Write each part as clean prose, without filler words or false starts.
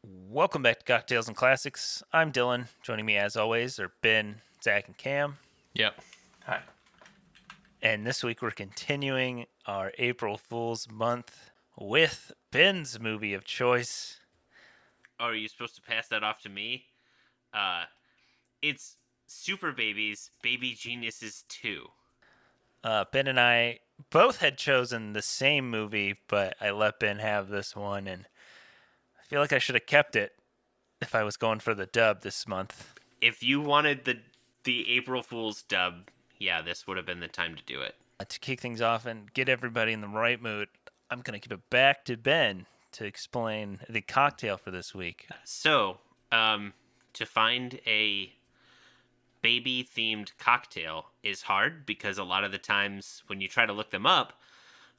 Welcome back to Cocktails and Classics. I'm Dylan. Joining me as always are Ben, Zach, and Cam. Yep. Hi. And this week we're continuing our April Fool's month with Ben's movie of choice. Oh, are you supposed to pass that off to me? It's Superbabies, Baby Geniuses 2. Ben and I both had chosen the same movie, but I let Ben have this one, and I feel like I should have kept it if I was going for the dub this month. If you wanted the April Fool's dub, yeah, this would have been the time to do it. To kick things off and get everybody in the right mood, I'm going to give it back to Ben to explain the cocktail for this week. So, to find a baby-themed cocktail is hard because a lot of the times when you try to look them up,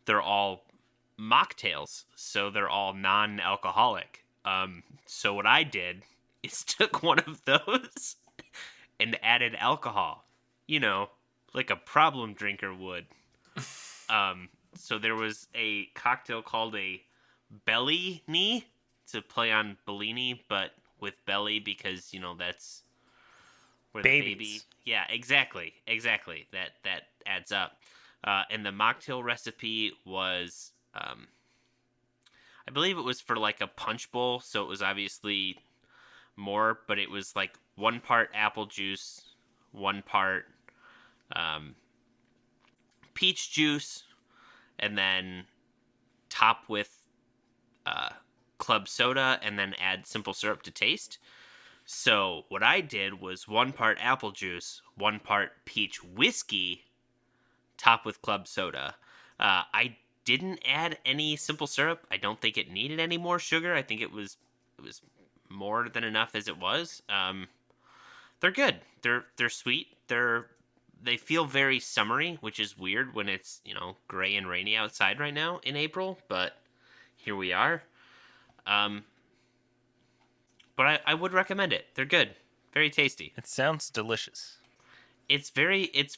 they're all mocktails, so they're all non-alcoholic. So what I did is took one of those and added alcohol, like a problem drinker would. So there was a cocktail called a Bellini to play on Bellini, but with belly because that's where the Babies. baby. Yeah, exactly. That adds up. And the mocktail recipe was, I believe it was for like a punch bowl, so it was obviously more, but it was like 1 part apple juice, 1 part peach juice, and then top with club soda, and then add simple syrup to taste. So what I did was 1 part apple juice, 1 part peach whiskey, top with club soda. I didn't add any simple syrup. I don't think it needed any more sugar. I think it was more than enough as it was. They're good. They're sweet. They feel very summery, which is weird when it's gray and rainy outside right now in April. But here we are. But I would recommend it. They're good. Very tasty. It sounds delicious. It's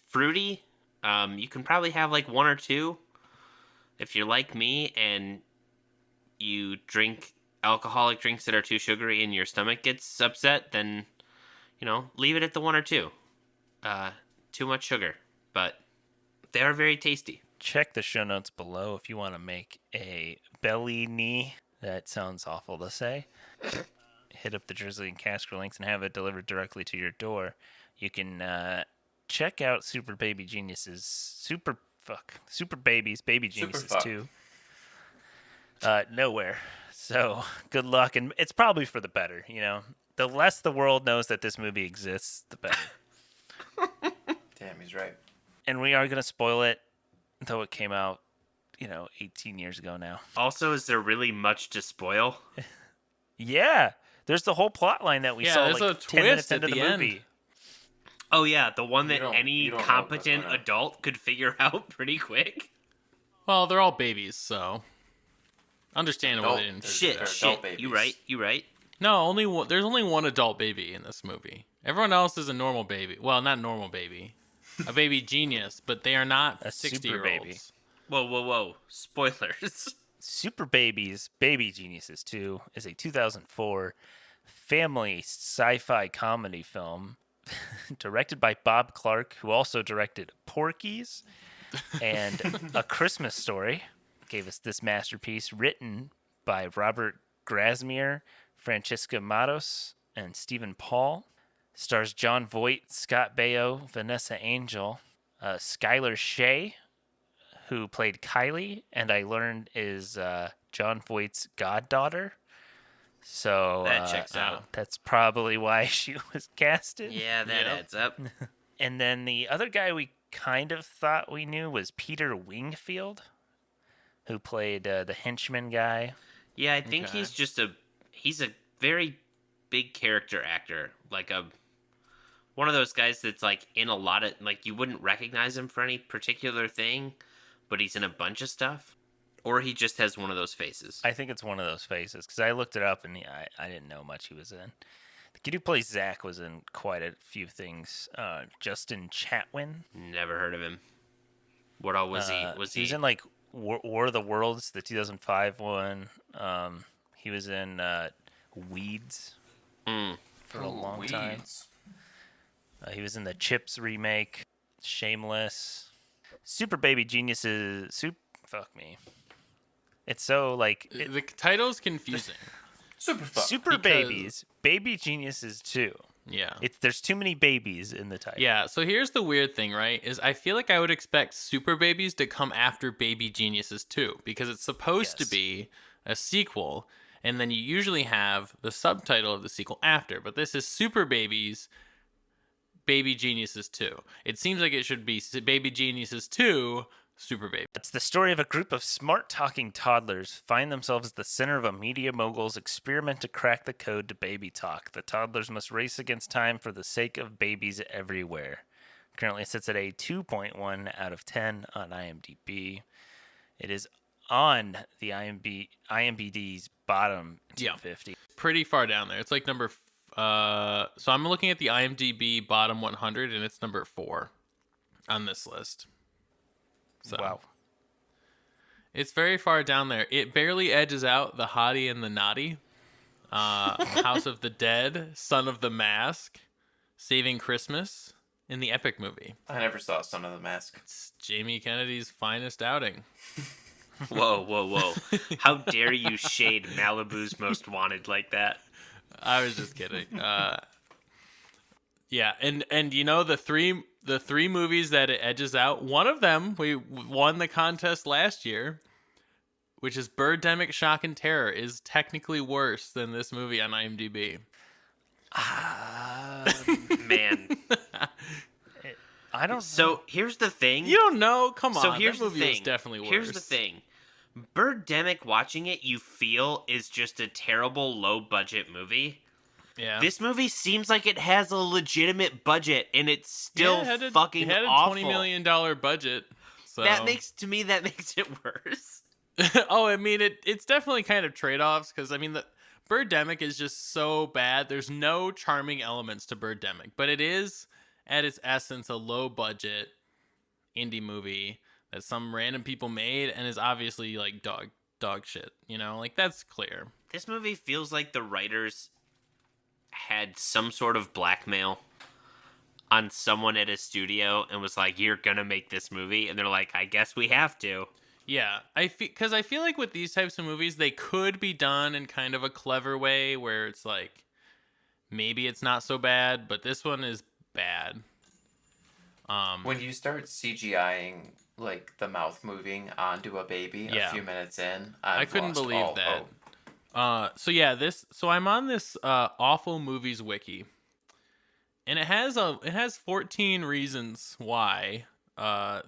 fruity. You can probably have like 1 or 2. If you're like me and you drink alcoholic drinks that are too sugary and your stomach gets upset, then, leave it at the 1 or 2. Too much sugar. But they are very tasty. Check the show notes below if you want to make a Bellini. That sounds awful to say. Hit up the Drizly and Caskers links and have it delivered directly to your door. You can check out Super Baby Geniuses, Super Babies, Baby Geniuses too. Nowhere. So good luck, and it's probably for the better. The less the world knows that this movie exists, the better. Damn, he's right. And we are gonna spoil it, though it came out, 18 years ago now. Also, is there really much to spoil? Yeah. There's the whole plot line that we saw there's like a 10 minutes twist at into the the end. movie. Oh yeah, the one that You don't any know competent what's going on. adult could figure out pretty quick. Well, they're all babies, so understandable. Adult. They didn't. They're adult Shit. babies. You right. No, only one. There's only one adult baby in this movie. Everyone else is a normal baby. Well, not normal baby, a baby genius, but they are not A 60-year-olds. baby. Whoa. Spoilers. Superbabies, Baby Geniuses 2 is a 2004 family sci-fi comedy film directed by Bob Clark, who also directed Porky's and A Christmas Story. Gave us this masterpiece written by Robert Grasmere, Francesca Matos, and Stephen Paul. Stars John Voight, Scott Baio, Vanessa Angel, Skylar Shea, who played Kylie, and I learned is John Voight's goddaughter. So That checks out. That's probably why she was casted. Yeah, that adds up. And then the other guy we kind of thought we knew was Peter Wingfield, who played the henchman guy. Yeah, I think Okay. he's a very big character actor, like one of those guys that's like in a lot of, like, you wouldn't recognize him for any particular thing, but he's in a bunch of stuff. Or he just has one of those faces. I think it's one of those faces, because I looked it up, and I didn't know much he was in. The kid who plays Zach was in quite a few things. Justin Chatwin. Never heard of him. What all was he? He was in like War of the Worlds, the 2005 one. He was in Weeds Mm. for a long time. He was in the Chips remake, Shameless, Super Baby Geniuses. Fuck me. It's so like The title's confusing. Super fun. Super Babies, Baby Geniuses 2. Yeah. There's too many babies in the title. Yeah, so here's the weird thing, right? Is I feel like I would expect Super Babies to come after Baby Geniuses 2 because it's supposed to Yes. be a sequel, and then you usually have the subtitle of the sequel after. But this is Super Babies, Baby Geniuses 2. It seems like it should be Baby Geniuses 2, Super Baby. It's the story of a group of smart talking toddlers find themselves at the center of a media mogul's experiment to crack the code to baby talk. The toddlers must race against time for the sake of babies everywhere. Currently it sits at a 2.1 out of 10 on IMDb. It is on the IMDb's bottom 250. Pretty far down there. It's like number... so I'm looking at the IMDb bottom 100, and it's number 4 on this list. So. Wow. It's very far down there. It barely edges out The Hottie and the Naughty, House of the Dead, Son of the Mask, Saving Christmas, and the Epic movie. I never saw Son of the Mask. It's Jamie Kennedy's finest outing. Whoa, whoa, whoa. How dare you shade Malibu's Most Wanted like that? I was just kidding. Yeah, and you know the three movies that it edges out, one of them we won the contest last year, which is Birdemic Shock and Terror, is technically worse than this movie on IMDb. Man. I don't know. So here's the thing. You don't know? Come on. So here's that movie the thing. is definitely worse. Here's the thing. Birdemic, watching it, you feel is just a terrible low-budget movie. Yeah. This movie seems like it has a legitimate budget, and it's still fucking it had a awful. $20 million budget. So. That makes it worse. Oh, I mean, it's definitely kind of trade-offs, because, I mean, the Birdemic is just so bad. There's no charming elements to Birdemic, but it is, at its essence, a low-budget indie movie that some random people made, and is obviously, like, dog shit, you know? Like, that's clear. This movie feels like the writers had some sort of blackmail on someone at a studio and was like, you're gonna make this movie, and they're like, I guess we have to. Yeah, because I feel like with these types of movies, they could be done in kind of a clever way where it's like, maybe it's not so bad, but this one is bad. When you start CGIing like the mouth moving onto a baby a few minutes in, I couldn't believe that. So I'm on this awful movies wiki, and it has 14 reasons why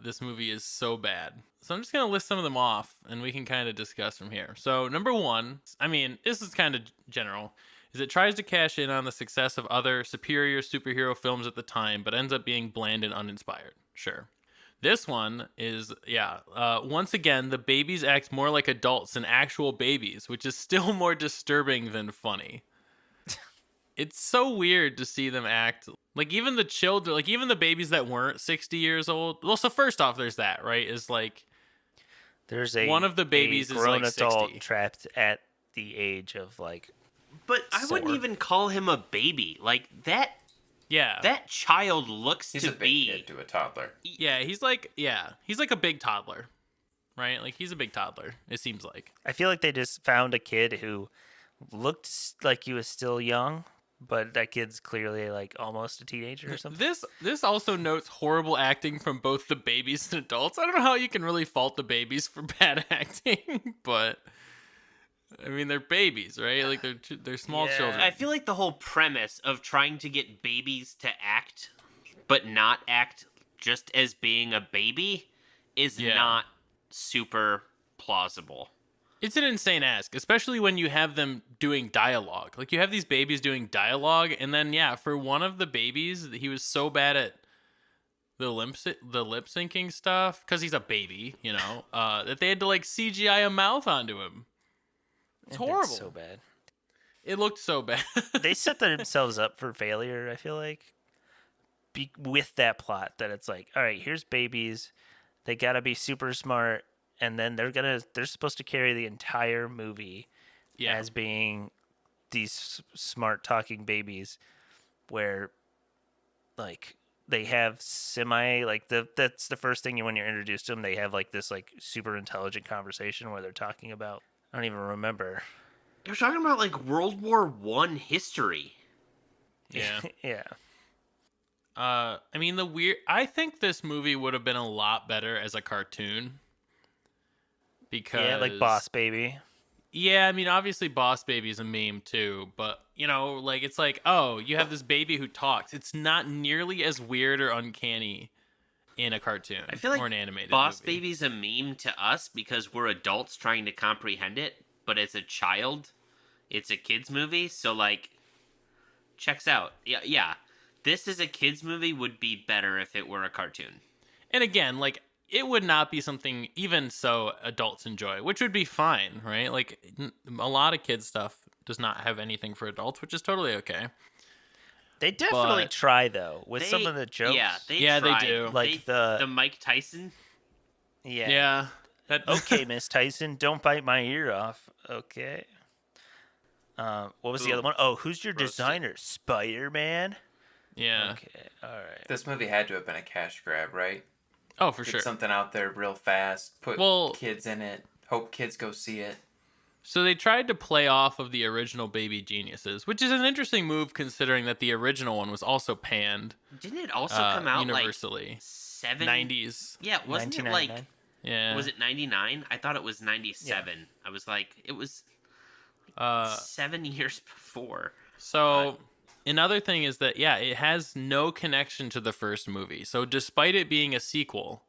this movie is so bad. So I'm just gonna list some of them off, and we can kind of discuss from here. So number one, I mean, this is kind of general, is it tries to cash in on the success of other superior superhero films at the time, but ends up being bland and uninspired. Sure. This one is, once again, the babies act more like adults than actual babies, which is still more disturbing than funny. It's so weird to see them act like even the children, like even the babies that weren't 60 years old. Well, so first off, there's that, right? Is like there's one of the babies a is grown like adult 60. trapped at the age of like. But I wouldn't 4. even call him a baby. Like that. Yeah. That child looks He's to a big be. kid to a toddler. Yeah, he's like a big toddler, right? Like he's a big toddler. It seems like. I feel like they just found a kid who looked like he was still young, but that kid's clearly like almost a teenager or something. This also notes horrible acting from both the babies and adults. I don't know how you can really fault the babies for bad acting, but I mean they're babies, right? Like they're small children. I feel like the whole premise of trying to get babies to act, but not act just as being a baby, is not super plausible. It's an insane ask, especially when you have them doing dialogue. Like, you have these babies doing dialogue, and then, for one of the babies, he was so bad at the lip syncing stuff, because he's a baby, you know, that they had to, like, CGI a mouth onto him. It's horrible. So bad. It looked so bad. They set themselves up for failure, I feel like, with that plot, that it's like, all right, here's babies, they gotta be super smart, and then they're supposed to carry the entire movie as being these smart talking babies where like they have semi like that's the first thing when you're introduced to them. They have like this like super intelligent conversation where they're talking about, I don't even remember. You're talking about like World War One history. Yeah. Yeah. I mean, I think this movie would have been a lot better as a cartoon. Because Yeah, like Boss Baby. Yeah, I mean, obviously Boss Baby is a meme too, but you know, like it's like, oh, you have this baby who talks. It's not nearly as weird or uncanny in a cartoon I feel like or an animated Boss movie. Baby's a meme to us because we're adults trying to comprehend it, but as a child, it's a kids movie, so like checks out. Yeah. This as a kids movie would be better if it were a cartoon. And again, like it would not be something even so adults enjoy, which would be fine, right? Like a lot of kids stuff does not have anything for adults, which is totally okay. They definitely try though with some of the jokes. Yeah, they do. Like the Mike Tyson. Yeah. That Okay, Miss Tyson, don't bite my ear off. Okay. What was the other one? Oh, who's your designer? Spider-Man? Yeah. Okay, all right. This movie had to have been a cash grab, right? Oh, for Get sure. something out there real fast. Put kids in it. Hope kids go see it. So they tried to play off of the original Baby Geniuses, which is an interesting move considering that the original one was also panned. Didn't it also come out universally? Like 90s. Yeah, wasn't it like? Yeah. Was it 99? I thought it was 97. Yeah. I was like, it was 7 years before. So another thing is that it has no connection to the first movie. So despite it being a sequel,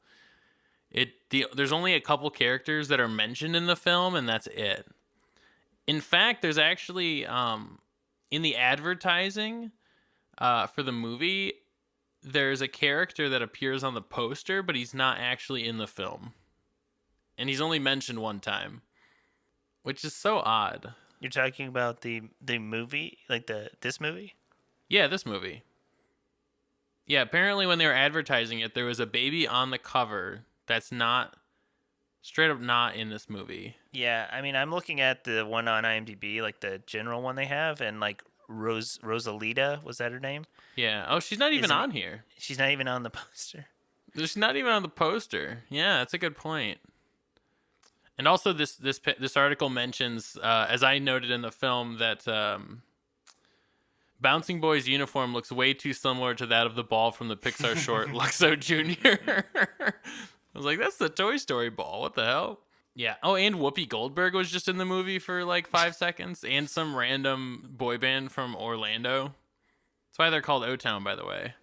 there's only a couple characters that are mentioned in the film, and that's it. In fact, there's actually in the advertising for the movie, there's a character that appears on the poster, but he's not actually in the film, and he's only mentioned one time, which is so odd. You're talking about the movie, like this movie? Yeah, this movie. Yeah, apparently when they were advertising it, there was a baby on the cover that's not straight up not in this movie. Yeah, I mean, I'm looking at the one on IMDb, like the general one they have, and like Rosalita, was that her name? Yeah. Oh, she's not even on here. She's not even on the poster. She's not even on the poster. Yeah, that's a good point. And also, this article mentions, as I noted in the film, that Bouncing Boy's uniform looks way too similar to that of the ball from the Pixar short Luxo Jr. I was like, that's the Toy Story ball. What the hell? Yeah. Oh, and Whoopi Goldberg was just in the movie for like 5 seconds, and some random boy band from Orlando. That's why they're called O-Town, by the way.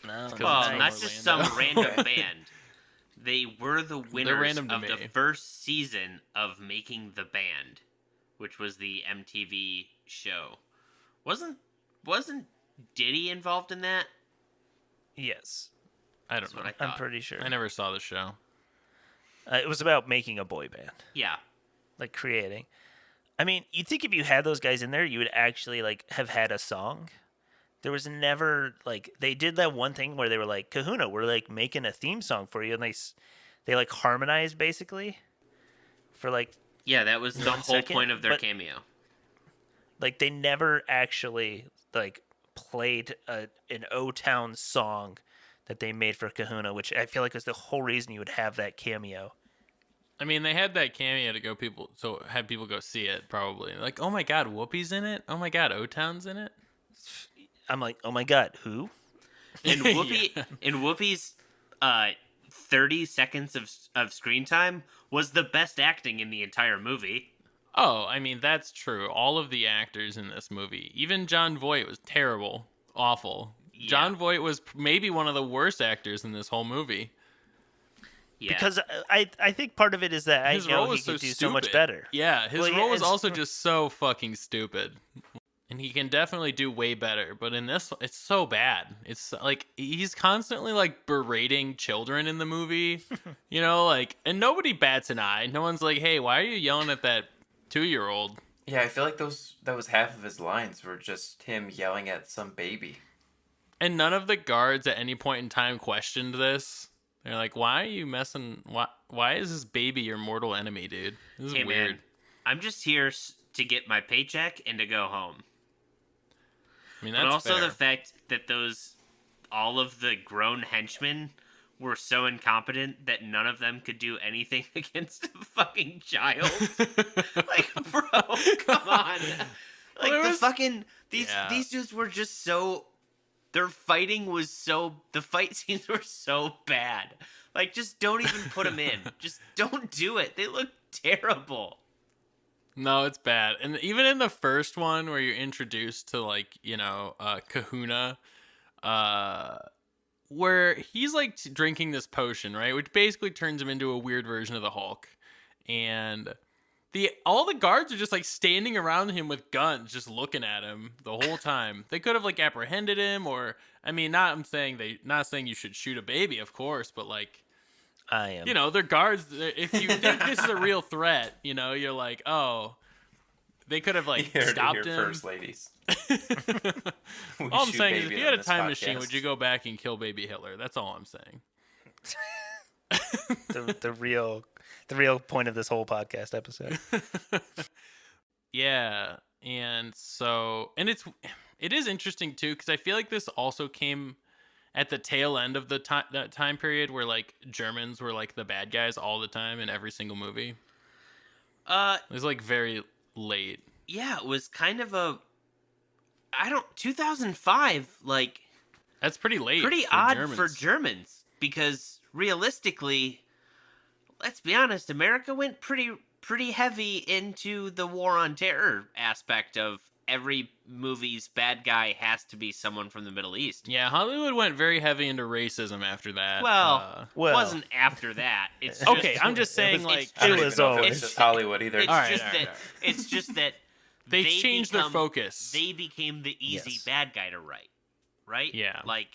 No, not just some random band. They were the winners of the first season of Making the Band, which was the MTV show. Wasn't Diddy involved in that? Yes. I don't know. I'm pretty sure. I never saw the show. It was about making a boy band. Yeah. Like creating. I mean, you'd think if you had those guys in there, you would actually like have had a song. There was never like they did that one thing where they were like, Kahuna, we're like making a theme song for you, and they like harmonized basically for like that was the whole point of their cameo. Like they never actually like played an O-Town song that they made for Kahuna, which I feel like was the whole reason you would have that cameo. I mean, they had that cameo to have people go see it, probably. Like, oh my god, Whoopi's in it? Oh my god, O-Town's in it? I'm like, oh my god, who? And Whoopi's 30 seconds of screen time was the best acting in the entire movie. Oh, I mean, that's true. All of the actors in this movie, even Jon Voight was terrible, awful. Yeah. Jon Voight was maybe one of the worst actors in this whole movie. Yeah. Because I think part of it is that I know he could do so much better. Yeah, his role was also just so fucking stupid. And he can definitely do way better, but in this, it's so bad. It's like he's constantly like berating children in the movie, you know, like, and nobody bats an eye. No one's like, hey, why are you yelling at that 2-year-old? Yeah, I feel like that was half of his lines were just him yelling at some baby. And none of the guards at any point in time questioned this. They're like, why are you messing? Why is this baby your mortal enemy, dude? This is weird. Man, I'm just here to get my paycheck and to go home. I mean, that's but also fair. the fact that all of the grown henchmen were so incompetent that none of them could do anything against a fucking child. Like, bro, come on. Like, these dudes were just so... Their fighting was so... The fight scenes were so bad. Like, just don't even put them in. Just don't do it. They look terrible. No, it's bad. And even in the first one where you're introduced to, like, Kahuna, where he's, like, drinking this potion, right? Which basically turns him into a weird version of the Hulk. And all the guards are just, like, standing around him with guns, just looking at him the whole time. They could have, like, apprehended him, or, I mean, not saying you should shoot a baby, of course, but, like, I am. they're guards. If you think this is a real threat, you're like, oh, they could have, like, stopped him. First ladies. All I'm saying is, if you had a time machine, would you go back and kill baby Hitler? That's all I'm saying. the real point of this whole podcast episode. Yeah, and it is interesting too, because I feel like this also came at the tail end of that time period where, like, Germans were, like, the bad guys all the time in every single movie. It was, like, very late. Yeah, it was kind of 2005, like... That's pretty late. Pretty odd for Germans, because realistically, let's be honest, America went pretty heavy into the war on terror aspect of every movie's bad guy has to be someone from the Middle East. Yeah, Hollywood went very heavy into racism after that. Well, it wasn't after that. It's just, okay, I'm just saying, it was just Hollywood either. It's just that they changed their focus. They became the easy bad guy to write, right? Yeah. Like,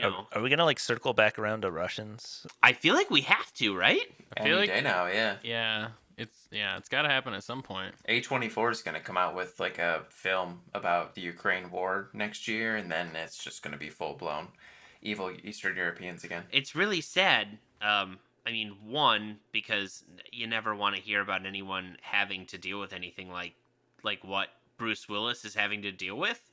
Are we gonna, like, circle back around to Russians? I feel like we have to, right? I feel Any like day now, yeah. Yeah. It's got to happen at some point. A24 is going to come out with, like, a film about the Ukraine war next year, and then it's just going to be full-blown evil Eastern Europeans again. It's really sad. I mean, one, because you never want to hear about anyone having to deal with anything like what Bruce Willis is having to deal with.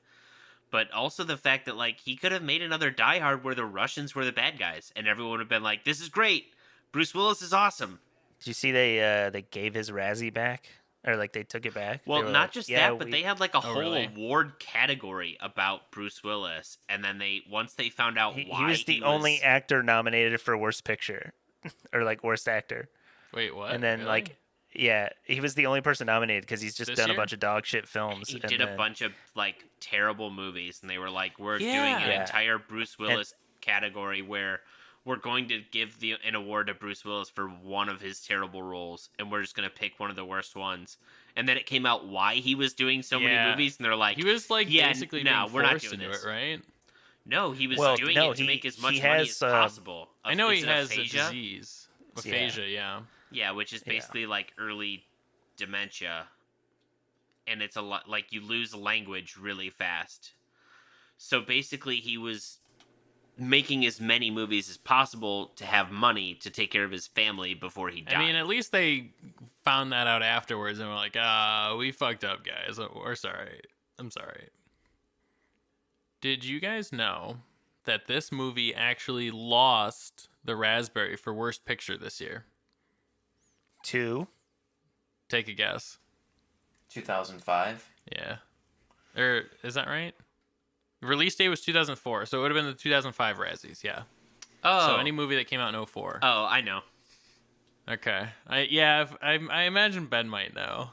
But also the fact that, like, he could have made another Die Hard where the Russians were the bad guys, and everyone would have been like, this is great. Bruce Willis is awesome. Did you see they gave his Razzie back? Or, like, they took it back? Well, not just that, but they had, like, a whole award category about Bruce Willis. And then once they found out why he was the only actor nominated for Worst Picture. Or, like, Worst Actor. Wait, what? And then, really? yeah, he was the only person nominated because he's just done a bunch of dog shit films. He did a bunch of, like, terrible movies. And they were like, we're doing an entire Bruce Willis category where... we're going to give an award to Bruce Willis for one of his terrible roles, and we're just going to pick one of the worst ones. And then it came out why he was doing so many movies, and they're like... He was, like, basically being we're not forced doing into this. it, right? No, he was doing it to make as much money as possible. I know he has a disease. Aphasia, yeah. Yeah, which is basically, like, early dementia. And it's a lot... Like, you lose language really fast. So basically, he was... making as many movies as possible to have money to take care of his family before he died. I mean, at least they found that out afterwards and were like, we fucked up, guys. We're sorry. I'm sorry. Did you guys know that this movie actually lost the Raspberry for Worst Picture this year? 2. Take a guess. 2005? Yeah. Or, is that right? Release date was 2004, so it would have been the 2005 Razzies, yeah. Oh. So any movie that came out in 04. Oh, I know. Okay. I imagine Ben might know.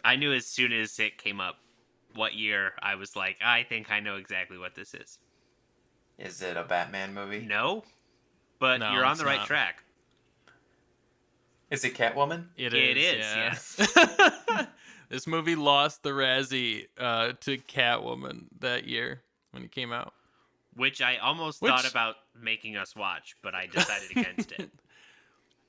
I knew as soon as it came up what year, I was like, I think I know exactly what this is. Is it a Batman movie? No, but you're on the right track. Is it Catwoman? It is, yes. This movie lost the Razzie to Catwoman that year when it came out. Which I almost thought about making us watch, but I decided against it.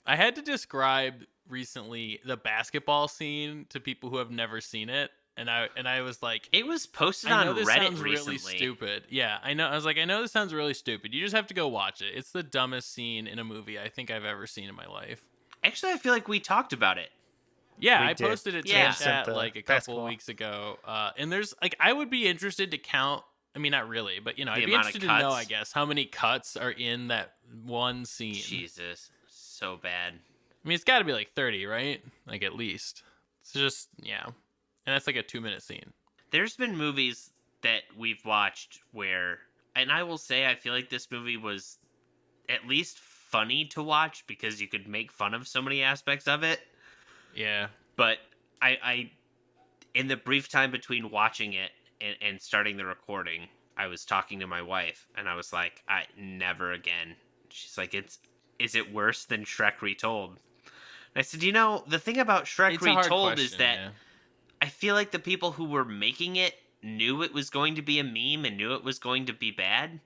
I had to describe recently the basketball scene to people who have never seen it, and I was like, it was posted on Reddit sounds recently. Really stupid. Yeah, I know. I was like, I know this sounds really stupid. You just have to go watch it. It's the dumbest scene in a movie I think I've ever seen in my life. Actually, I feel like we talked about it. Yeah, We I did. posted it to Yeah. the chat Sent like a couple basketball. of weeks ago. And there's like I would be interested to count. I mean, not really, but The I'd be amount of interested to know, I cuts. guess, how many cuts are in that one scene. Jesus, so bad. I mean, it's got to be like 30, right? Like at least. It's just and that's like a 2-minute scene. There's been movies that we've watched where, and I will say, I feel like this movie was at least funny to watch because you could make fun of so many aspects of it. Yeah. But I in the brief time between watching it and starting the recording, I was talking to my wife and I was like, I never again. She's like, is it worse than Shrek Retold? And I said, the thing about Shrek It's a hard Retold question, is that yeah. I feel like the people who were making it knew it was going to be a meme and knew it was going to be bad.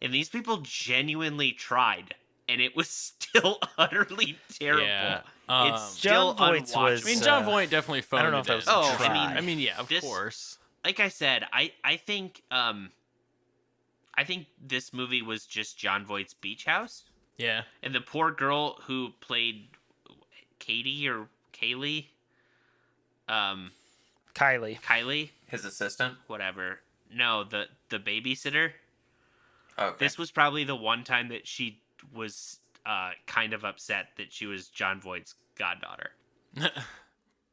And these people genuinely tried. And it was still utterly terrible. Yeah. It's still Jon Voight unwatchable. was, I mean, Jon Voight definitely phoned I don't know it if that was in. a Oh, try. I mean, yeah, of This- course. Like I said, I think this movie was just Jon Voight's beach house. Yeah. And the poor girl who played Katie or Kaylee, Kylie, His assistant. whatever. No, the babysitter. Okay. This was probably the one time that she was kind of upset that she was Jon Voight's goddaughter.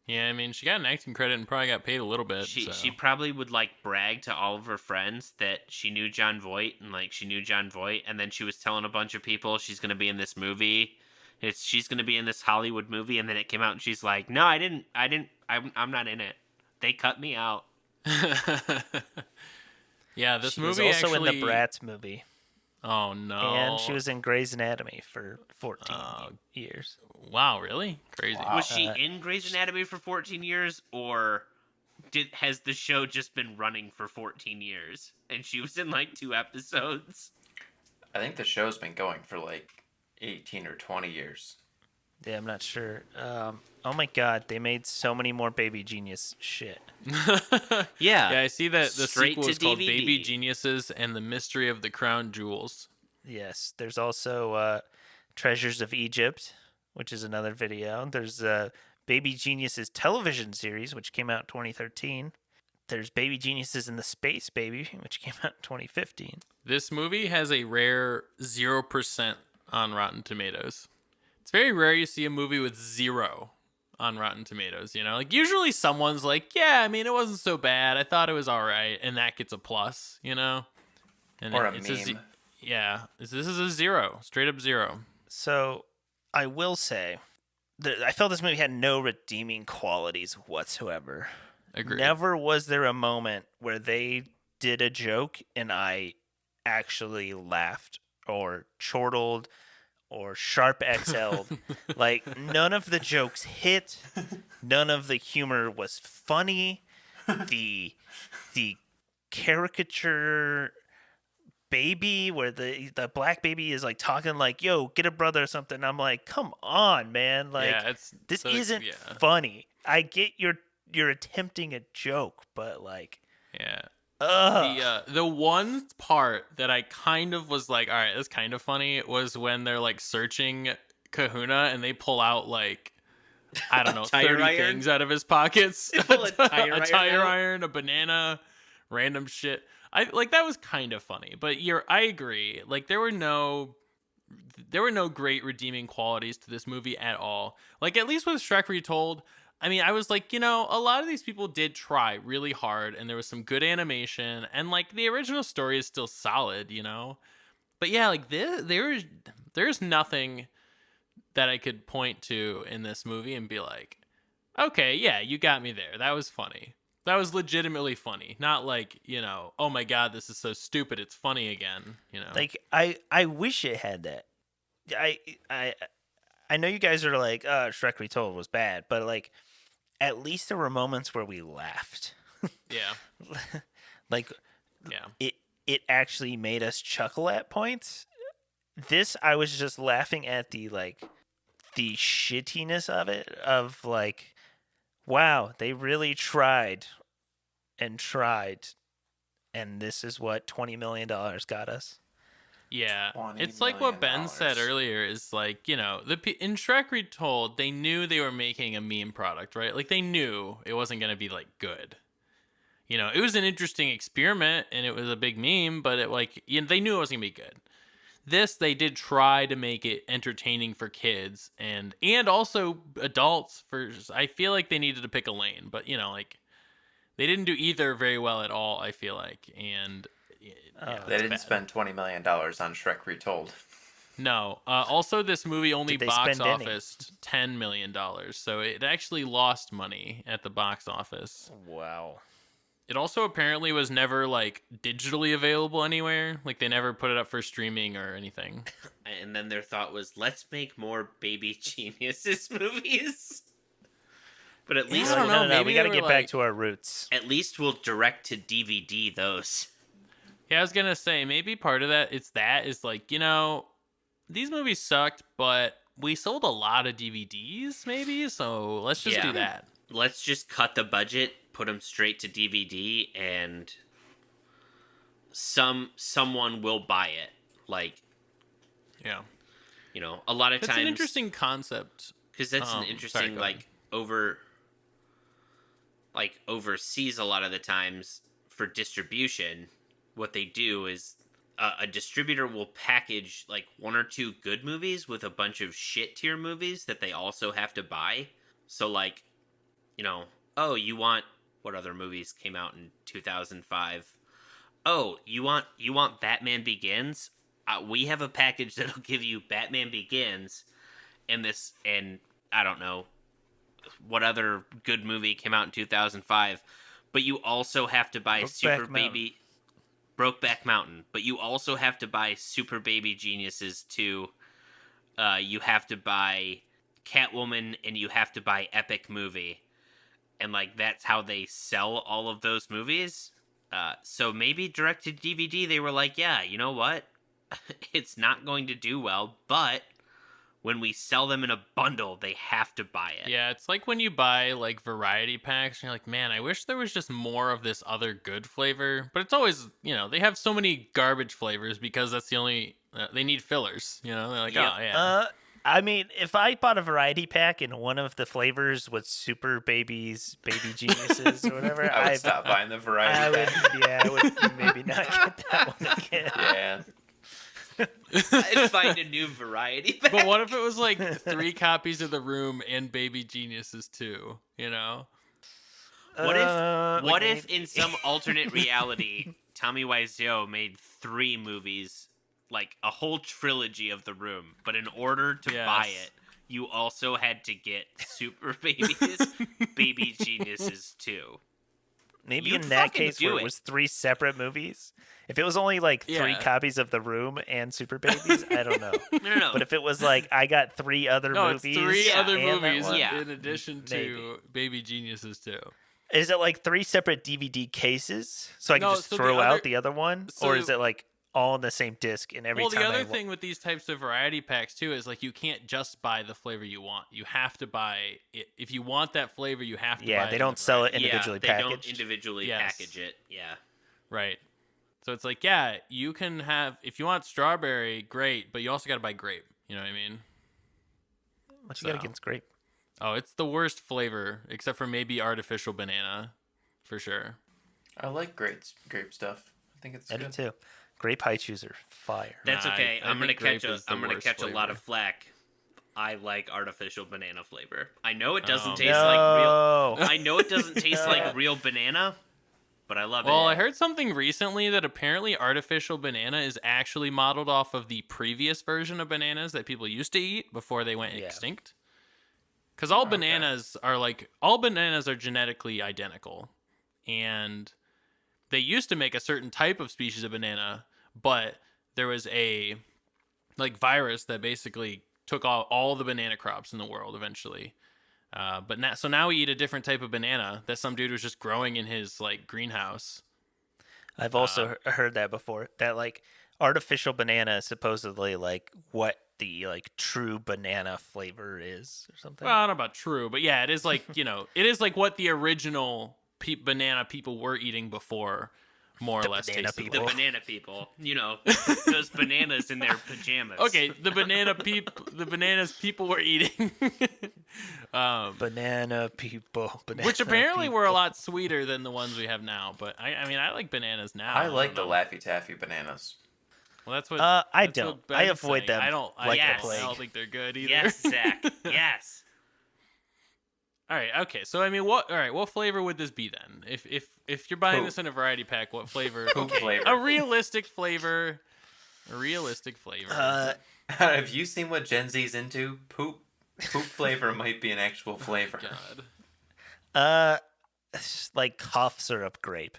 Yeah, I mean, she got an acting credit and probably got paid a little bit. She so. she probably would like brag to all of her friends that she knew Jon Voight and like she knew Jon Voight, and then she was telling a bunch of people she's gonna be in this movie. She's gonna be in this Hollywood movie, and then it came out and she's like, "No, I'm not in it. They cut me out." Yeah, this She movie was also actually... in the Bratz movie, Oh, no. and she was in Grey's Anatomy for 14 Oh. years. Wow, really? Crazy. Wow. Was she in Grey's Anatomy for 14 years, or has the show just been running for 14 years and she was in like 2 episodes? I think the show's been going for like 18 or 20 years. Yeah, I'm not sure. Oh my God, they made so many more Baby Genius shit. Yeah. Yeah, I see that the Straight sequel to is called DVD. Baby Geniuses and the Mystery of the Crown Jewels. Yes, there's also Treasures of Egypt, which is another video. There's Baby Geniuses television series, which came out in 2013. There's Baby Geniuses in the Space Baby, which came out in 2015. This movie has a rare 0% on Rotten Tomatoes. It's very rare you see a movie with 0 on Rotten Tomatoes, Like, usually someone's like, yeah, I mean, it wasn't so bad. I thought it was all right. And that gets a plus, And Or a it's meme. yeah, this is a 0. Straight up 0. So I will say that I felt this movie had no redeeming qualities whatsoever. Agreed. Never was there a moment where they did a joke and I actually laughed or chortled or sharp XL'd. Like, none of the jokes hit. None of the humor was funny. The caricature baby where the black baby is like talking like, yo, get a brother or something. I'm like, come on, man. Like, Yeah, this so- isn't yeah. funny. I get you're attempting a joke, but like, Yeah. ugh. The one part that I kind of was like, all right, that's kind of funny, was when they're like searching Kahuna and they pull out like, I don't know, Tire 30 iron? things out of his pockets. They pull a tire a iron tire out? iron, a banana, random shit. I like that was kind of funny, but I agree. Like there were no great redeeming qualities to this movie at all. Like at least with Shrek Retold, I mean, I was like, a lot of these people did try really hard and there was some good animation and like the original story is still solid, But yeah, like there's nothing that I could point to in this movie and be like, okay, yeah, you got me there. That was funny. That was legitimately funny. Not like, oh my God, this is so stupid. It's funny again, Like I wish it had that. I know you guys are like, Shrek Retold was bad, but like at least there were moments where we laughed. Yeah. Like Yeah. it actually made us chuckle at points. This I was just laughing at the shittiness of it, of like, wow, they really tried and tried, and this is what $20 million got us. Yeah, $20 it's like what Ben million. said earlier. Is like, you know, in Shrek Retold, they knew they were making a meme product, right? Like they knew it wasn't gonna be like good. You know, it was an interesting experiment and it was a big meme, but it like, you know, they knew it wasn't gonna be good. This, they did try to make it entertaining for kids and also adults. For I feel like they needed to pick a lane, but you know, like they didn't do either very well at all. I feel like, and yeah, They it's didn't bad. spend $20 million on Shrek Retold. No. Also, this movie only Did they box spend any? officed $10 million, so it actually lost money at the box office. Wow. It also apparently was never like digitally available anywhere. Like they never put it up for streaming or anything. And then their thought was, let's make more Baby Geniuses movies. But at least I don't know, No, maybe we got to they get were back like- to our roots. at least we'll direct to DVD those. Yeah, I was gonna say maybe part of that is like, you know, these movies sucked, but we sold a lot of DVDs, maybe. So let's just Yeah. do that. Let's just cut the budget, put them straight to DVD, and someone will buy it. Like, Yeah, you know, a lot of it's times an interesting concept. because that's an sorry, interesting go ahead. overseas. A lot of the times for distribution, what they do is a distributor will package like one or two good movies with a bunch of shit tier movies that they also have to buy. So like, you know, oh, you want what other movies came out in 2005? Oh, you want Batman Begins? We have a package that'll give you Batman Begins and this, and I don't know what other good movie came out in 2005, but you also have to buy Brokeback Mountain, but you also have to buy Super Baby Geniuses 2. You have to buy Catwoman, and you have to buy Epic Movie. And, like, that's how they sell all of those movies. So maybe direct-to-DVD, they were like, yeah, you know what? It's not going to do well, but when we sell them in a bundle, they have to buy it. Yeah, it's like when you buy like variety packs and you're like, man, I wish there was just more of this other good flavor. But it's always, you know, they have so many garbage flavors because that's the only, they need fillers, you know? They're like, Yep. oh, yeah. I mean, if I bought a variety pack and one of the flavors was Super Babies, Baby Geniuses, or whatever, I would stop buying the variety pack. I would maybe not get that one again. Yeah. I'd find a new variety pack. But what if it was like 3 copies of The Room and Baby Geniuses 2, you know? What if in some alternate reality, Tommy Wiseau made 3 movies, like a whole trilogy of The Room, but in order to buy it, you also had to get Super Babies, Baby Geniuses 2. Maybe You'd in that fucking case do where it. it was 3 separate movies. If it was only like 3 Yeah. copies of The Room and Super Babies, I don't know. No. But if it was like I got 3 other No, movies, it's 3 Yeah. other and that movies one, Yeah. in addition to Maybe. Baby Geniuses 2. Is it like 3 separate DVD cases so I can No, just so the throw other- out the other one, so- or is it like all in the same disc and every Well, time the other I thing with these types of variety packs too is like you can't just buy the flavor you want. You have to buy it. If you want that flavor, you have to buy Yeah, it they in don't the sell variety it individually yeah, they packaged. don't individually Yes. package it. Yeah. Right. So it's like, yeah, you can have, if you want strawberry, great, but you also got to buy grape. You know what I mean? What you got So. against grape? Oh, it's the worst flavor, except for maybe artificial banana, for sure. I like grape stuff. I think it's I do good. too. Grape high chews are fire. That's Nah, okay. I I'm gonna think grape catch a is the I'm gonna worst catch a lot flavor. of flack. I like artificial banana flavor. I know it doesn't Oh, taste like real. no. I know it doesn't taste like real banana, but I love Well, it. I heard something recently that apparently artificial banana is actually modeled off of the previous version of bananas that people used to eat before they went Yeah. extinct. Because all bananas are genetically identical, and they used to make a certain type of species of banana, but there was a like virus that basically took all the banana crops in the world eventually. But now we eat a different type of banana that some dude was just growing in his like greenhouse. I've also heard that before. That like artificial banana is supposedly like what the like true banana flavor is or something. Well, I don't know about true, but yeah, it is like, you know, it is like what the original banana people were eating before. more or The less banana tasted The people. like. banana people, those bananas in their pajamas. Okay, the bananas people were eating, Banana people. Banana which apparently people. were a lot sweeter than the ones we have now. But I mean, I like bananas now. I like the don't know. Laffy Taffy bananas. Well, that's what I that's don't. what I Ben's avoid saying. them I don't. like the I plague. don't think they're good either. Yes, Zach. Yes. All right. Okay. So I mean, what? All right. What flavor would this be then? If you're buying Poop. this in a variety pack, what flavor? Poop Okay. flavor. A realistic flavor. A realistic flavor. Have you seen what Gen Z's into? Poop flavor might be an actual flavor. God. Like cough syrup grape.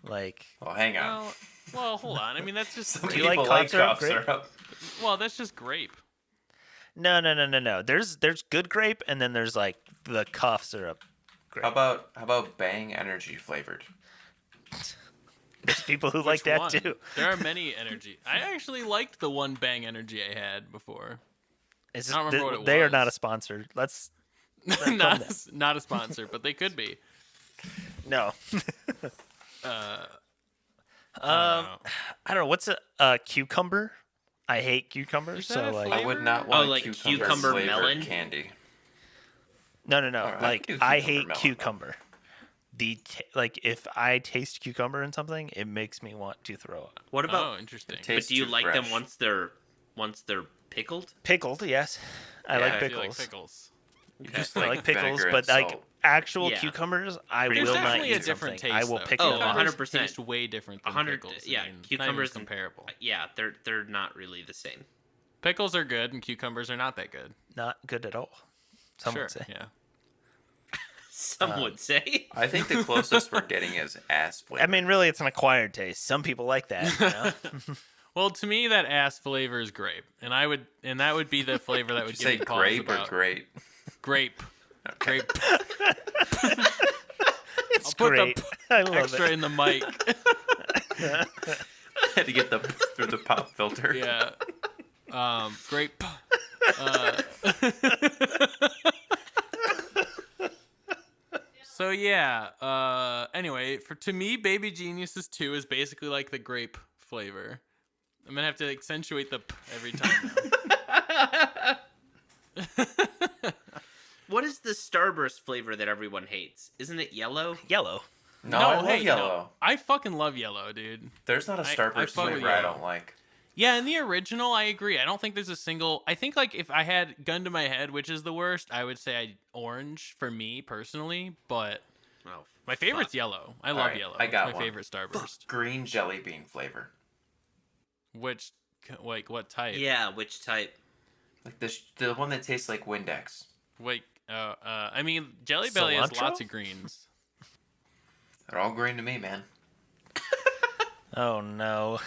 Like Well, hang on. Well, hold on. I mean, that's just. Some Do you people like cough syrup cough grape? syrup. Well, that's just grape. no. There's good grape, and then there's like the cough syrup grape. How about Bang Energy flavored? There's people who like Which that one? too. There are many energy. I actually liked the one Bang Energy I had before. It's I don't remember what it they are was. not a sponsor. Let's not a sponsor, but they could be. no. I I don't know what's a cucumber. I hate cucumbers, Is that so a like I would not want like cucumber cucumber flavored melon? candy. no. Alright, I Like could do I cucumber hate melon, though. cucumber. Like if I taste cucumber in something, it makes me want to throw up. What about? Oh, interesting. It But tastes do you too like them fresh. once they're pickled? Pickled, yes. I Yeah, like I I pickles. feel like pickles. Just I like pickles, vinegar but and like salt. actual Yeah. cucumbers, I There's will not definitely a eat different something. I taste, will though. pick Oh, them up. 100%. Taste way different than 100. pickles. Yeah, I mean, not even cucumbers comparable. Yeah, they're not really the same. Pickles are good, and cucumbers are not that good. Not good at all. Some sure. would say. Yeah. Some would say. I think the closest we're getting is ass flavor. I mean, really, it's an acquired taste. Some people like that. You know? Well, to me, that ass flavor is grape, and that would be the flavor that would Did you give say me pause grape or about great? grape. Grape. It's I'll put great. the I love extra it. in the mic. Had to get through the pop filter. Yeah. Grape. So yeah. Anyway, to me, Baby Geniuses 2 is basically like the grape flavor. I'm gonna have to accentuate the p every time now. What is the Starburst flavor that everyone hates? Isn't it yellow? Yellow. No, I love hey, yellow. no. I fucking love yellow, dude. There's not a I Starburst fuck with flavor I yellow. don't like. Yeah, in the original, I agree. I don't think there's a single. I think like if I had gun to my head, which is the worst, I would say orange for me personally. But Oh, my favorite's fuck. yellow. I love Alright, yellow. I got it's my one. favorite Starburst. Green jelly bean flavor. Which, like, what type? Yeah, which type? Like the one that tastes like Windex. Wait. I mean, Jelly Belly has Cilantro? lots of greens. They're all green to me, man. Oh no.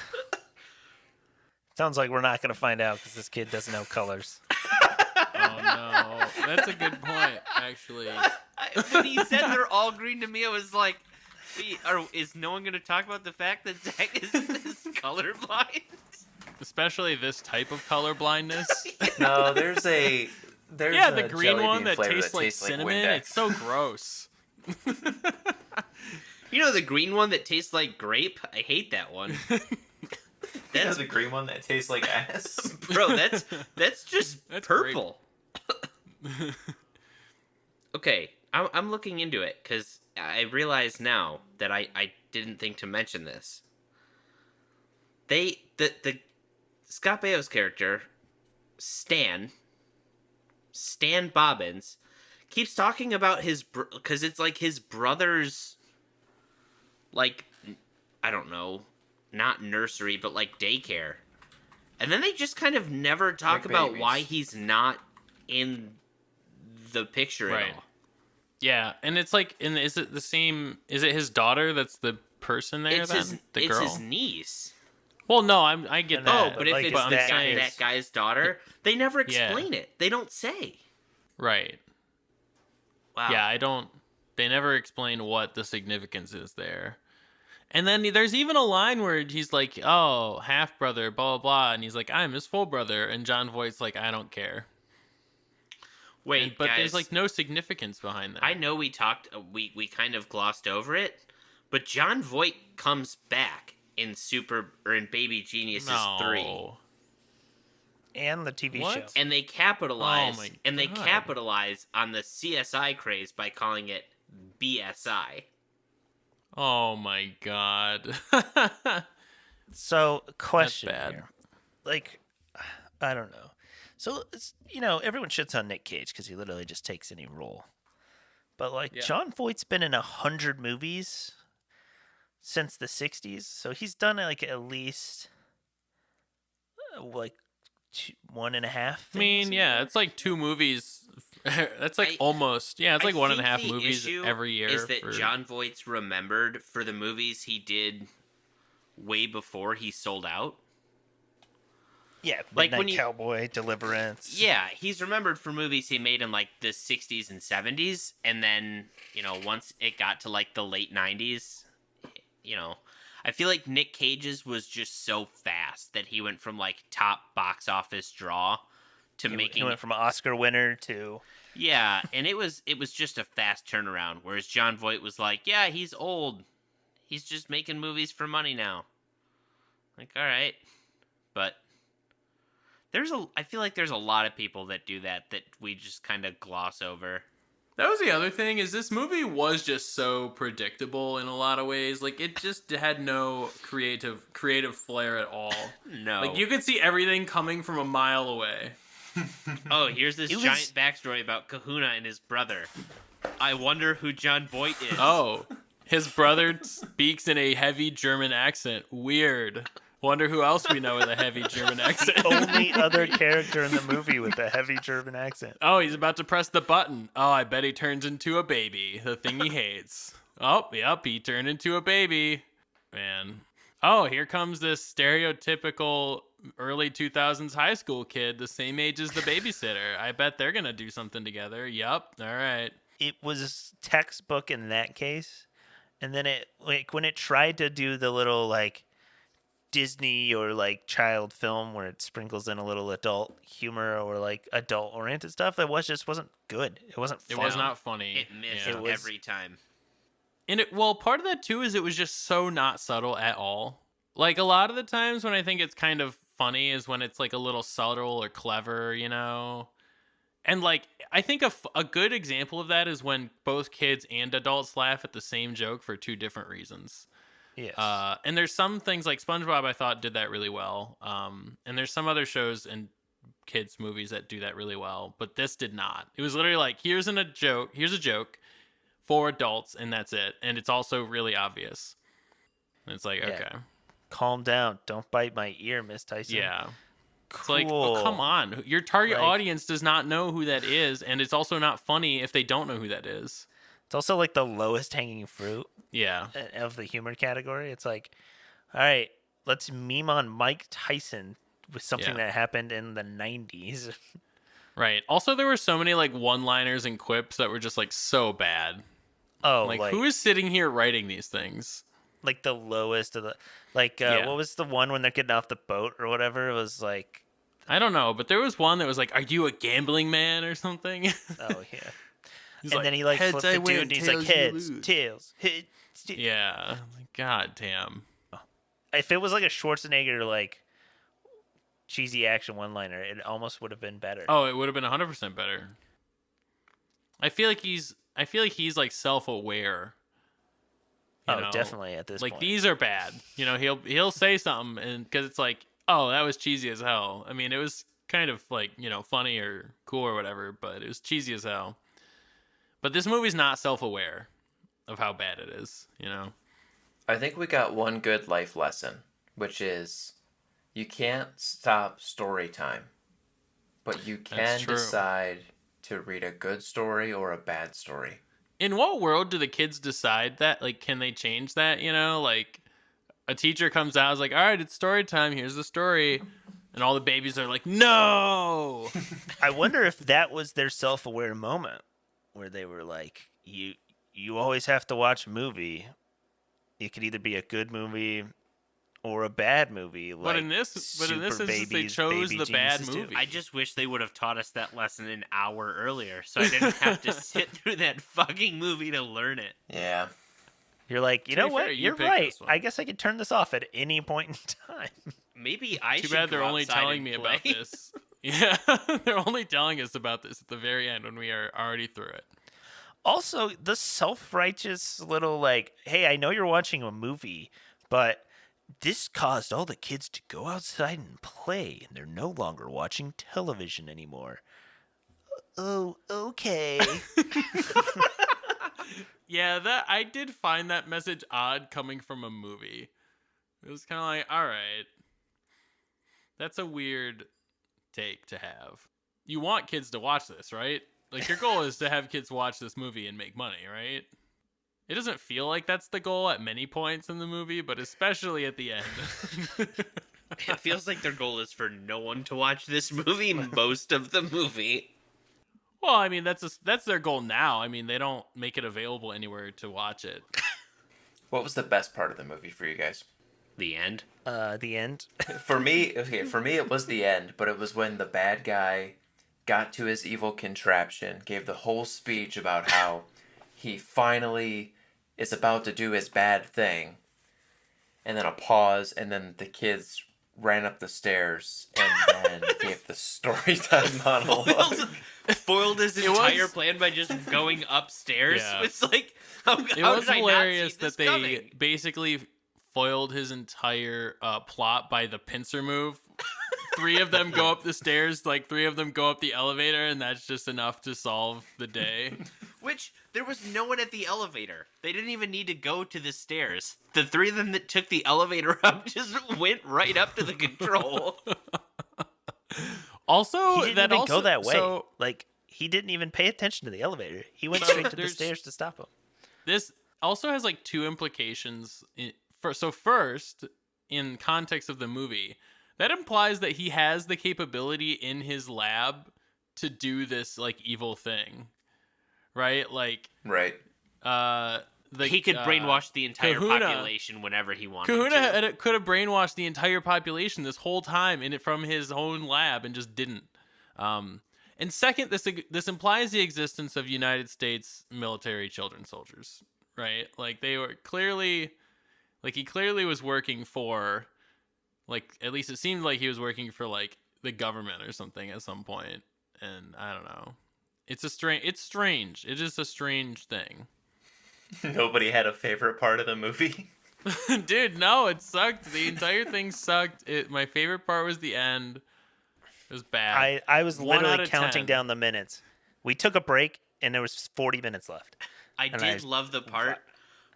Sounds like we're not gonna find out because this kid doesn't know colors. Oh no, that's a good point, actually. When he said they're all green to me, I was like, is no one going to talk about the fact that Zach is colorblind? Especially this type of color blindness. No, there's Yeah, the a green jelly one bean that flavor tastes like cinnamon. Windex. It's so gross. You know the green one that tastes like grape? I hate that one. You know That's the green one that tastes like ass. bro. That's just That's purple. Okay, I'm looking into it because I realize now that I didn't think to mention this. The Scott Baio's character Stan Bobbins keeps talking about his because it's like his brother's, like, I don't know, not nursery but like daycare, and then they just kind of never talk Like about babies. why he's not in the picture Right. at all. Yeah, and it's like, is it the same? Is it his daughter that's the person there? It's then the girl. his niece. Well, no, I get And that. Oh, but if like, it's but I'm the guy, saying- that guy's daughter, they never Yeah. explain it. They don't say. right. Wow. Yeah, I don't. They never explain what the significance is there. And then there's even a line where he's like, "Oh, half brother, blah blah blah," and he's like, "I'm his full brother," and John Voight's like, "I don't care." Wait, But guys, there's like no significance behind that. I know we talked, we kind of glossed over it, But John Voight comes back in Baby Geniuses 3. No. And the TV What? show. And they capitalize Oh my and they God. capitalize on the CSI craze by calling it BSI. Oh my god. So, question bad. here. Like, I don't know. So, everyone shits on Nick Cage because he literally just takes any role. But, like, Yeah. John Voight's been in 100 movies since the 60s. So, he's done, like, at least, like, 1.5 I mean, yeah, it's like 2 movies. That's like almost. Yeah, it's like 1.5 movies every year. Is that John Voight's remembered for the movies he did way before he sold out? Yeah, like Midnight when you, Cowboy, Deliverance. Yeah, he's remembered for movies he made in like the 60s and 70s, and then, once it got to like the late 90s, I feel like Nick Cage's was just so fast that he went from like top box office draw to He went from Oscar winner to... Yeah, and it was just a fast turnaround, whereas John Voight was like, yeah, he's old. He's just making movies for money now. Like, all right. But I feel like there's a lot of people that do that we just kind of gloss over. That was the other thing, is this movie was just so predictable in a lot of ways. Like, it just had no creative flair at all. No. Like, you could see everything coming from a mile away. Oh, here's this giant backstory about Kahuna and his brother. I wonder who John Voight is. Oh, his brother speaks in a heavy German accent. Weird. Wonder who else we know with a heavy German accent. Only other character in the movie with a heavy German accent. Oh, he's about to press the button. Oh, I bet he turns into a baby. The thing he hates. Oh, yep, he turned into a baby. Man. Oh, here comes this stereotypical early 2000s high school kid, the same age as the babysitter. I bet they're going to do something together. Yup. All right. It was textbook in that case. And then when it tried to do the little, like, Disney or like child film where it sprinkles in a little adult humor or like adult oriented stuff, that wasn't good. It wasn't fun. It was not funny. It missed Yeah. every time. And part of that too is it was just so not subtle at all. Like, a lot of the times when I think it's kind of funny is when it's like a little subtle or clever, And like, I think a good example of that is when both kids and adults laugh at the same joke for 2 different reasons. Yes. And there's some things like SpongeBob I thought did that really well. And there's some other shows and kids movies that do that really well, but this did not. It was literally like, here's a joke for adults, and that's it. And it's also really obvious. And it's like, Yeah. okay. Calm down. Don't bite my ear, Miss Tyson. Yeah. Cool. It's like, oh, come on. Your target Like- audience does not know who that is, and it's also not funny if they don't know who that is. It's also like the lowest hanging fruit Yeah. of the humor category. It's like, all right, let's meme on Mike Tyson with something Yeah. that happened in the 90s. Right. Also, there were so many like one-liners and quips that were just like so bad. Oh, Like, who is sitting here writing these things? like the lowest of the, like, Yeah. what was the one when they're getting off the boat or whatever? It was like, I don't know, but there was one that was like, "Are you a gambling man or something?" oh yeah. He's And then he like "Heads flipped I the dude win, and he's like, tails you heads, lose." tails, heads, tails. Yeah. Like, God damn. If it was like a Schwarzenegger like cheesy action one liner, it almost would have been better. Oh, it would have been 100% better. I feel like he's like self-aware. You know? Definitely at this Like, point. these are bad. He'll say something, and because it's like, oh, that was cheesy as hell. I mean, it was kind of like, funny or cool or whatever, but it was cheesy as hell. But this movie's not self-aware of how bad it is, I think we got one good life lesson, which is you can't stop story time, but you can That's true. decide to read a good story or a bad story. In what world do the kids decide that? Like, can they change that, Like, a teacher comes out and is like, all right, it's story time. Here's the story. And all the babies are like, no! I wonder if that was their self-aware moment where they were like, you always have to watch a movie. It could either be a good movie or a bad movie. But in this instance, they chose the bad movie. I just wish they would have taught us that lesson an hour earlier, so I didn't have to sit through that fucking movie to learn it. Yeah. You're like, you To know be what? fair, you You're picked right. this one. I guess I could turn this off at any point in time. Maybe I Too should bad go they're only outside telling and me play. about this. Yeah, they're only telling us about this at the very end when we are already through it. Also, the self-righteous little like, hey, I know you're watching a movie, but this caused all the kids to go outside and play, and they're no longer watching television anymore. Oh, okay. Yeah, that I did find that message odd coming from a movie. It was kind of like, all right, that's a weird take to have. You want kids to watch this, right? Like, your goal is to have kids watch this movie and make money, right? It doesn't feel like that's the goal at many points in the movie, but especially at the end. It feels like their goal is for no one to watch this movie most of the movie. Well, I mean, that's their goal now. I mean, they don't make it available anywhere to watch it. What was the best part of the movie for you guys? The end. The end. For me, it was the end, but it was when the bad guy got to his evil contraption, gave the whole speech about how he finally is about to do his bad thing, and then a pause, and then the kids ran up the stairs and then gave the story time monologue. Foiled his entire plan by just going upstairs. Yeah. It's like, how It how was did I hilarious not see that this they coming? basically foiled his entire plot by the pincer move. Three of them go up the stairs, like three of them go up the elevator, and that's just enough to solve the day. Which, there was no one at the elevator. They didn't even need to go to the stairs. The three of them that took the elevator up just went right up to the control. Also, He didn't that even also, go that way. So Like, he didn't even pay attention to the elevator. He went So straight to the there's- stairs to stop him. this also has like two implications. First, in context of the movie, that implies that he has the capability in his lab to do this like evil thing, right? Like, Right. He could brainwash the entire Kahuna- population whenever he wanted Kahuna to. could have brainwashed the entire population this whole time from his own lab and just didn't. And second, this implies the existence of United States military children soldiers, right? Like they were clearly, like he clearly was working for, like at least it seemed like he was working for like the government or something at some point. And I don't know. It's strange. It is a strange thing. Nobody had a favorite part of the movie. Dude, no, it sucked. The entire thing sucked. My favorite part was the end. It was bad. I was 1 out literally of counting 10. down the minutes. We took a break, and there was 40 minutes left. I And did love the part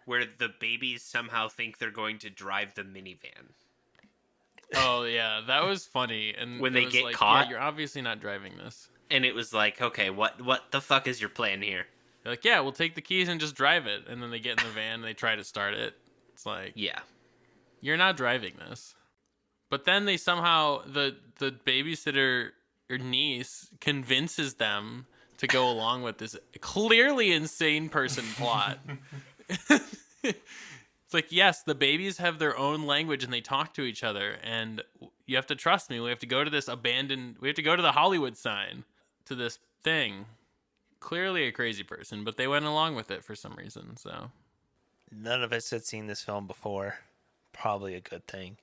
where the babies somehow think they're going to drive the minivan. Oh yeah, that was funny. And When it they was get like, caught? yeah, you're obviously not driving this. And it was like, okay, what the fuck is your plan here? They're like, yeah, we'll take the keys and just drive it. And then they get in the van and they try to start it. It's like, Yeah. you're not driving this. But then they somehow the babysitter or niece convinces them to go along with this clearly insane person plot. It's like, yes, the babies have their own language and they talk to each other, and you have to trust me. We have to go to we have to go to the Hollywood sign, to this thing. Clearly a crazy person, but they went along with it for some reason, so. None of us had seen this film before. Probably a good thing.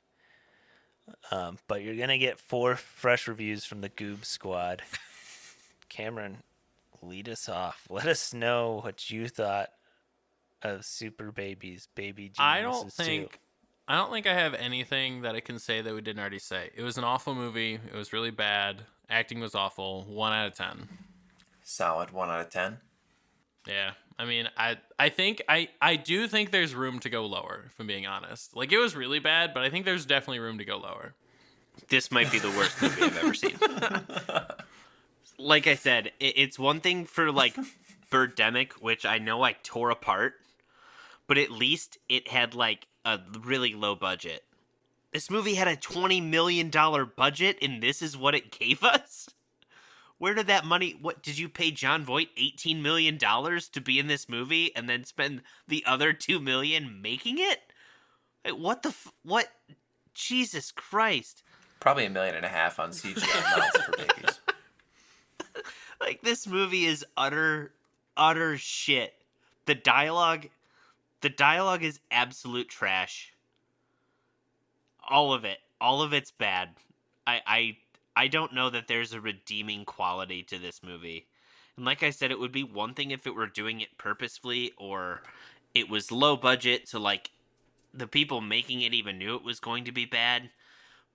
But you're going to get 4 fresh reviews from the Goob Squad. Cameron, lead us off. Let us know what you thought of Superbabies, Baby Geniuses I don't 2. think I have anything that I can say that we didn't already say. It was an awful movie. It was really bad. Acting was awful. 1 out of 10. Solid 1 out of 10. Yeah. I mean, I do think there's room to go lower, if I'm being honest. Like, it was really bad, but I think there's definitely room to go lower. This might be the worst movie I've ever seen. Like I said, it's one thing for, like, Birdemic, which I know I tore apart, but at least it had, like, a really low budget. This movie had a $20 million budget, and this is what it gave us? Where did that money... What, did you pay Jon Voight $18 million to be in this movie and then spend the other $2 million making it? Like, what? Jesus Christ. Probably $1.5 million on CGI mouths for babies. Like, this movie is utter shit. The dialogue The dialogue is absolute trash. All of it. All of it's bad. I don't know that there's a redeeming quality to this movie. And like I said, it would be one thing if it were doing it purposefully or it was low budget, so like the people making it even knew it was going to be bad.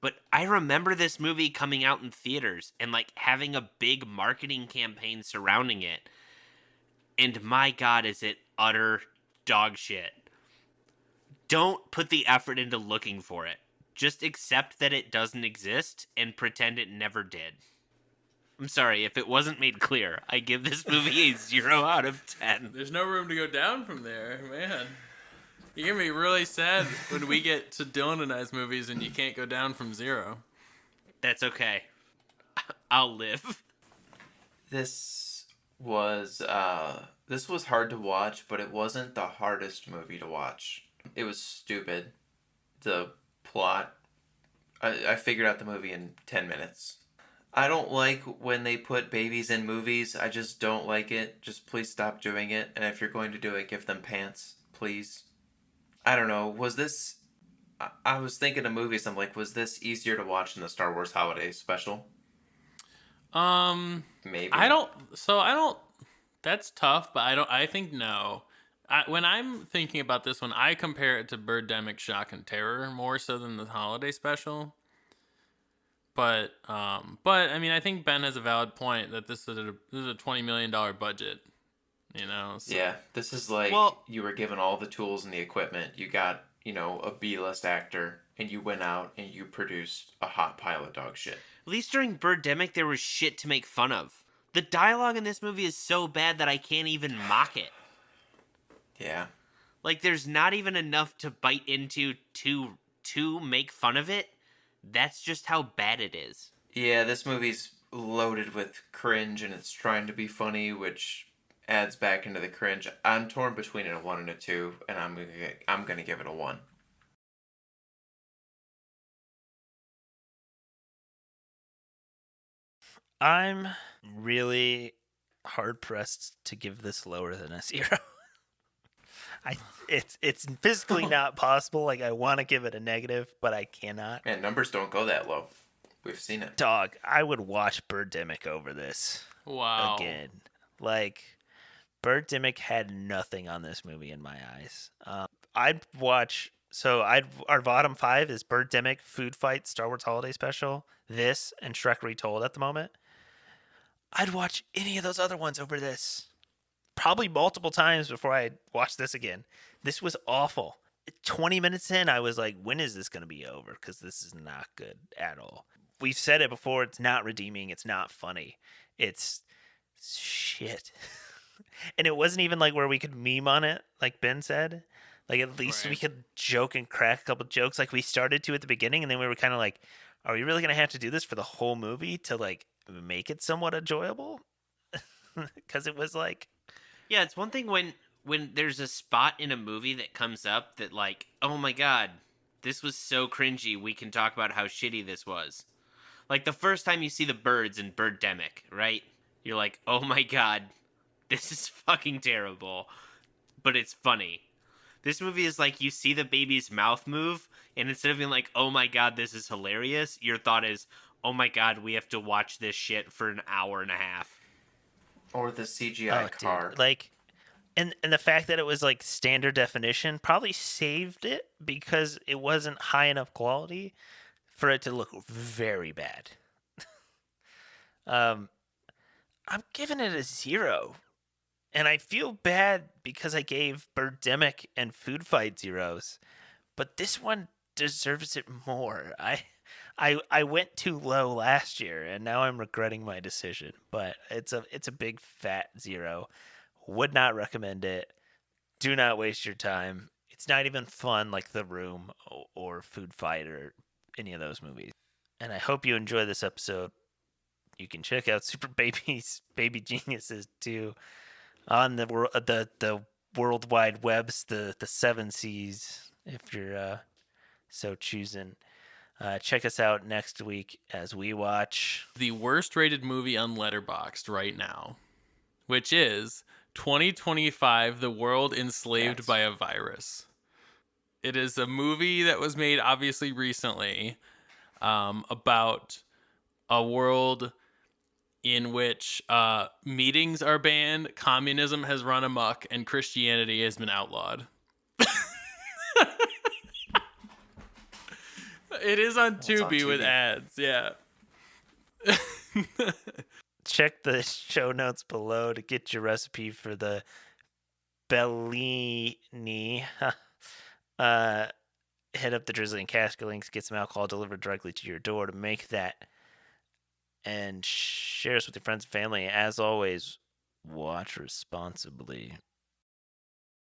But I remember this movie coming out in theaters and like having a big marketing campaign surrounding it. And my God, is it utter dog shit. Don't put the effort into looking for it. Just accept that it doesn't exist and pretend it never did. I'm sorry, if it wasn't made clear, I give this movie a 0 out of 10. There's no room to go down from there, man. You're going to be really sad when we get to Dylan and I's movies and you can't go down from 0. That's okay. I'll live. This was hard to watch, but it wasn't the hardest movie to watch. It was stupid. The plot, I figured out the movie in 10 minutes. I don't like when they put babies in movies. I just don't like it. Just please stop doing it. And if you're going to do it, give them pants, please. I don't know. Was this... I was thinking of movies. I'm like, was this easier to watch than the Star Wars Holiday Special? Maybe. I don't... That's tough, but I think no. When I'm thinking about this one, I compare it to Birdemic, Shock, and Terror more so than the Holiday Special. But I mean, I think Ben has a valid point that this is a $20 million budget, you know? So. Yeah, this is like you were given all the tools and the equipment. You got, a B-list actor, and you went out and you produced a hot pile of dog shit. At least during Birdemic, there was shit to make fun of. The dialogue in this movie is so bad that I can't even mock it. Yeah. Like, there's not even enough to bite into to make fun of it. That's just how bad it is. Yeah, this movie's loaded with cringe, and it's trying to be funny, which adds back into the cringe. I'm torn between a 1 and a 2, and I'm gonna give it a 1. I'm really hard pressed to give this lower than a 0. It's physically not possible. Like, I want to give it a negative, but I cannot. Man, numbers don't go that low. We've seen it. Dog, I would watch Birdemic over this. Wow. Again. Like, Birdemic had nothing on this movie in my eyes. I'd watch... So our bottom 5 is Birdemic, Food Fight, Star Wars Holiday Special, this, and Shrek Retold at the moment. I'd watch any of those other ones over this. Probably multiple times before I watch this again. This was awful. 20 minutes in, I was like, when is this going to be over? Because this is not good at all. We've said it before. It's not redeeming. It's not funny. It's shit. And it wasn't even like where we could meme on it, like Ben said. Like, at least we could joke and crack a couple jokes like we started to at the beginning. And then we were kind of like, are we really going to have to do this for the whole movie to, like, make it somewhat enjoyable? Because it was like... Yeah, it's one thing when there's a spot in a movie that comes up that, like, oh my God, this was so cringy, we can talk about how shitty this was. Like, the first time you see the birds in Birdemic, right? You're like, oh my God, this is fucking terrible. But it's funny. This movie is like, you see the baby's mouth move, and instead of being like, oh my God, this is hilarious, your thought is, oh my God, we have to watch this shit for an hour and a half. Or the CGI car. Dude, like, and the fact that it was like standard definition probably saved it because it wasn't high enough quality for it to look very bad. I'm giving it a 0. And I feel bad because I gave Birdemic and Food Fight 0s. But this one deserves it more. I went too low last year, and now I'm regretting my decision. But it's a big fat 0. Would not recommend it. Do not waste your time. It's not even fun like The Room or Food Fight or any of those movies. And I hope you enjoy this episode. You can check out Superbabies, Baby Geniuses too, on the World Wide Webs, the 7 Seas, if you're so choosing. Check us out next week as we watch the worst rated movie on Letterboxd right now, which is 2025, The World Enslaved Cats. by a Virus. It is a movie that was made obviously recently about a world in which meetings are banned, communism has run amok, and Christianity has been outlawed. It is on Tubi with ads, yeah. Check the show notes below to get your recipe for the Bellini. Head up the Drizly and Casker links, get some alcohol delivered directly to your door to make that. And share us with your friends and family. As always, watch responsibly.